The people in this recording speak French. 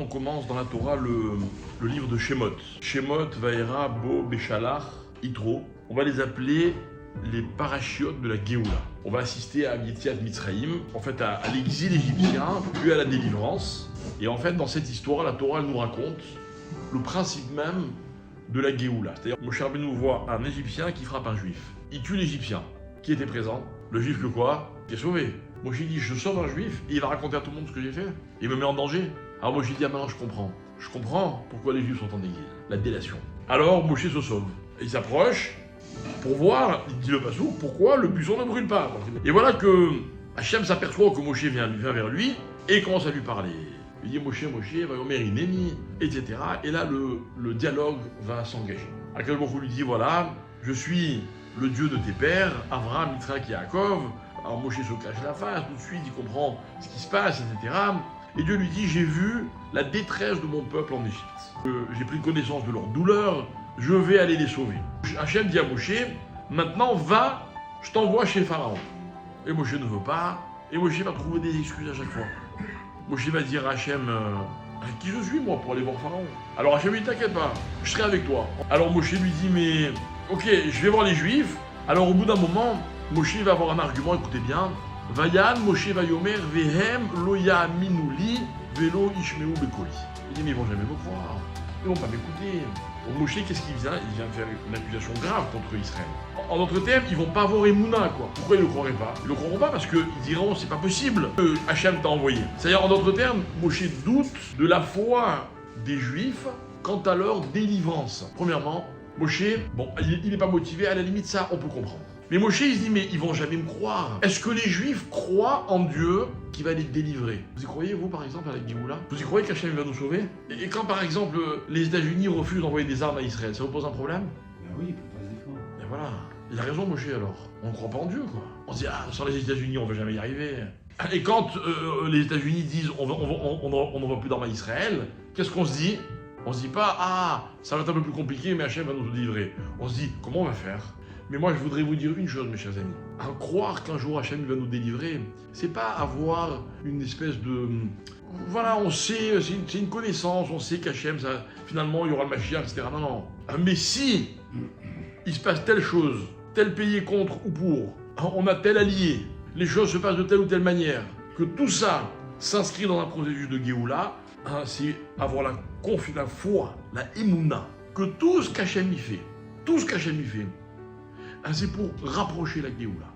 on commence dans la Torah le livre de Shemot. Shemot, Vaera, Bo, Béchalach, Yitro. On va les appeler les parachiotes de la Géoula. On va assister à Yetziat Mitzrayim, en fait à l'exil égyptien, puis à la délivrance. Et en fait, dans cette histoire, la Torah elle nous raconte le principe même de la Géoula. C'est-à-dire, Moshe Rabbeinu voit un Égyptien qui frappe un Juif. Il tue l'Égyptien. Qui était présent? Le Juif que quoi? Qui est sauvé. Moshe dit, je sauve un Juif, et il va raconter à tout le monde ce que j'ai fait. Il me met en danger. Alors Moshe dit, ah maintenant je comprends. Je comprends pourquoi les Juifs sont en exil. La délation. Alors Moshe se sauve. Il s'approche pour voir, il dit le passou, pourquoi le buisson ne brûle pas. Et voilà que Hachem s'aperçoit que Moshe vient vers lui et commence à lui parler. Il dit Moshe, Vayomer Hineni, etc. Et là le dialogue va s'engager. Akadosh Baruch Hu lui dit, voilà, je suis le Dieu de tes pères, Avraham, Yitzhak et Yaakov. Alors Moshe se cache la face, tout de suite il comprend ce qui se passe, etc. Et Dieu lui dit, j'ai vu la détresse de mon peuple en Égypte. J'ai pris connaissance de leur douleur, je vais aller les sauver. Hachem dit à Moshe, maintenant va, je t'envoie chez Pharaon. Et Moshe ne veut pas, et Moshe va trouver des excuses à chaque fois. Moshe va dire à Hachem, qui je suis moi pour aller voir Pharaon? Alors Hachem lui dit, t'inquiète pas, je serai avec toi. Alors Moshe lui dit, mais ok, je vais voir les Juifs. Alors au bout d'un moment, Moshe va avoir un argument, écoutez bien. Vayan, Moshe Vayomer, Vehem, Loya Minouli, Velo Ishmeu Bekoli. Il dit, mais ils vont jamais me croire. Ils vont pas m'écouter. Donc Moshe, qu'est-ce qu'il vient? Il vient faire une accusation grave contre Israël. En d'autres termes, ils vont pas avoir Emouna, quoi. Pourquoi ils le croiraient pas? Ils le croiront pas parce qu'ils diront, c'est pas possible que Hachem t'a envoyé. C'est-à-dire, en d'autres termes, Moshe doute de la foi des Juifs quant à leur délivrance. Premièrement, Moshe, bon, il n'est pas motivé, à la limite, ça, on peut comprendre. Mais Moshe, il se dit, mais ils vont jamais me croire. Est-ce que les Juifs croient en Dieu qui va les délivrer? Vous y croyez, vous, par exemple, à la Géoula? Vous y croyez qu'Hachem va nous sauver? Et quand, par exemple, les États-Unis refusent d'envoyer des armes à Israël, ça vous pose un problème? Ben oui, il peut pas se défendre. Et voilà. Il a raison, Moshe, alors. On ne croit pas en Dieu, quoi. On se dit, ah, sans les États-Unis, on va jamais y arriver. Et quand les États-Unis disent, on n'envoie plus d'armes à Israël, qu'est-ce qu'on se dit? On se dit pas, ah, ça va être un peu plus compliqué, mais Hachem va nous délivrer. On se dit, comment on va faire? Mais moi, je voudrais vous dire une chose, mes chers amis. À croire qu'un jour Hachem va nous délivrer, c'est pas avoir une espèce de... Voilà, on sait, c'est une connaissance, on sait qu'Hachem, finalement, il y aura le Mashiach, etc. Non, non. Mais si il se passe telle chose, tel pays est contre ou pour, on a tel allié, les choses se passent de telle ou telle manière, que tout ça s'inscrit dans un processus de Géoula, c'est avoir la foi, la Emouna, que tout ce qu'Hachem y fait, c'est pour rapprocher la Géoula.